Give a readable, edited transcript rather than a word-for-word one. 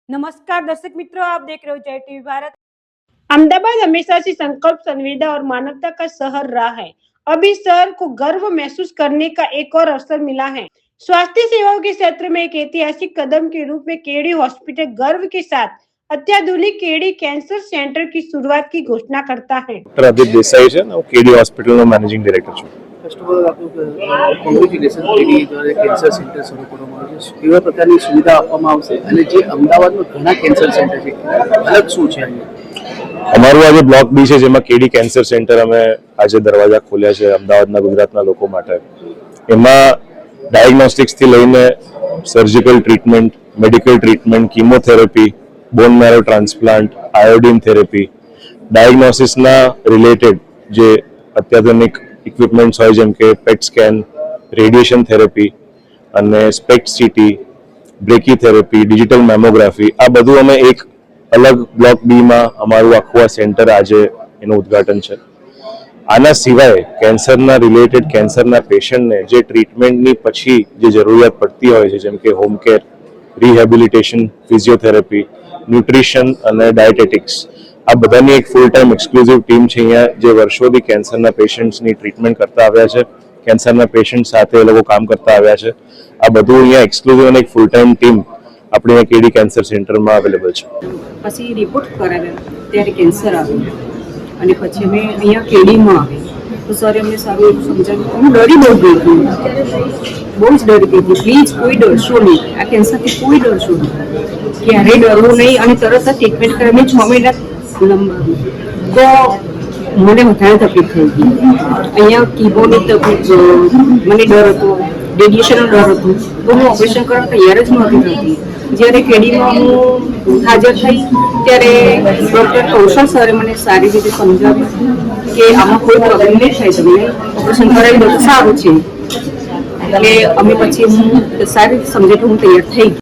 नमस्कार दर्शक मित्रों, आप देख रहे हो जय टीवी भारत। अहमदाबाद हमेशा से संकल्प, संविदा और मानवता का शहर रहा है। अब इस शहर को गर्व महसूस करने का एक और अवसर मिला है। स्वास्थ्य सेवाओं के क्षेत्र में एक ऐतिहासिक कदम के रूप में केडी हॉस्पिटल गर्व के साथ अत्याधुनिक केडी कैंसर सेंटर की शुरुआत की घोषणा करता है। प्रदीप देसाई છે ને હું કેડી હોસ્પિટલનો મેનેજિંગ ડાયરેક્ટર છું। ફર્સ્ટ ઓફ ઓલ આપનું કોંગ્રેચ્યુલેશન કેડી દ્વારા કેન્સર સેન્ટર શરૂ કરવામાં આવ્યું છે। કેવા પ્રકારની સુવિધા આપવામાં આવશે અને જે અમદાવાદમાં ઘણા કેન્સર સેન્ટર છે અલગ શું છે? અમારું આજે બ્લોક બી છે જેમાં કેડી કેન્સર સેન્ટર અમે આજે દરવાજા ખોલ્યા છે અમદાવાદના ગુજરાતના લોકો માટે। એમાં ડાયગ્નોસ્ટિક્સ થી લઈને surgical treatment, medical treatment, chemotherapy, bone marrow transplant, iodine therapy, ડાયગ્નોસિસના રિલેટેડ જે અત્યાધુનિક ઇક્વિપમેન્ટ્સ હોય જેમ કે પેટ સ્કેન, રેડિયેશન થેરેપી અને સ્પેક્ટ સીટી, બ્રેકી થેરેપી, ડિજિટલ મેમોગ્રાફી, આ બધું અમે એક અલગ બ્લોક બીમાં અમારું આખું આ સેન્ટર આજે એનું ઉદ્ઘાટન છે। આના સિવાય કેન્સરના રિલેટેડ કેન્સરના પેશન્ટને જે ટ્રીટમેન્ટની પછી જે જરૂરિયાત પડતી હોય છે જેમ કે home care, rehabilitation, physiotherapy, nutrition અને ડાયટેટિક્સ, આ બધાની એક ફૂલ ટાઈમ એક્સક્લુઝિવ ટીમ છે અહીંયા જે વર્ષોથી કેન્સરના પેશન્ટ્સની ટ્રીટમેન્ટ કરતા આવ્યા છે, કેન્સરના પેશન્ટ સાથે એ લોકો કામ કરતા આવ્યા છે। આ બધું અહીંયા એક્સક્લુઝિવ અને એક ફૂલ ટાઈમ ટીમ આપણે અહીંયા કેડી કેન્સર સેન્ટરમાં અવેલેબલ છે। પછી રિપોર્ટ કરાવ્યા ત્યારે કેન્સર આવ્યું અને પછી અમે અહીંયા કેડીમાં આવી તો સરે અમને સારું એવું સમજાવ્યું। હું ડરી બહુ ગઈ હતી, બહુ જ ડરી ગઈ હતી। પ્લીઝ કોઈ ડરશો નહીં, આ કેન્સરથી કોઈ ડરશો નહીં, ક્યારેય ડરવું નહીં અને તરત જ ટ્રીટમેન્ટ કરાવી 6 મહિના લંબાવી તો મને વધારે તકલીફ થઈ ગઈ। અહીંયા કીબોની તકલીફ, મને ડર હતો, રેડિયેશનનો ડર હતો તો હું ઓપરેશન કરવા તૈયાર જ નહોતી થતી। જ્યારે કેડીમાં હું હાજર થઈ ત્યારે ડૉક્ટર કૌશલ સરે મને સારી રીતે સમજાવ્યું કે આમાં કોઈ પ્રોબ્લેમ નહીં થાય, તમને ઓપરેશન કરાવી દો તો સારું છે। એટલે અમે પછી હું સારી રીતે સમજે તો હું તૈયાર થઈ ગઈ।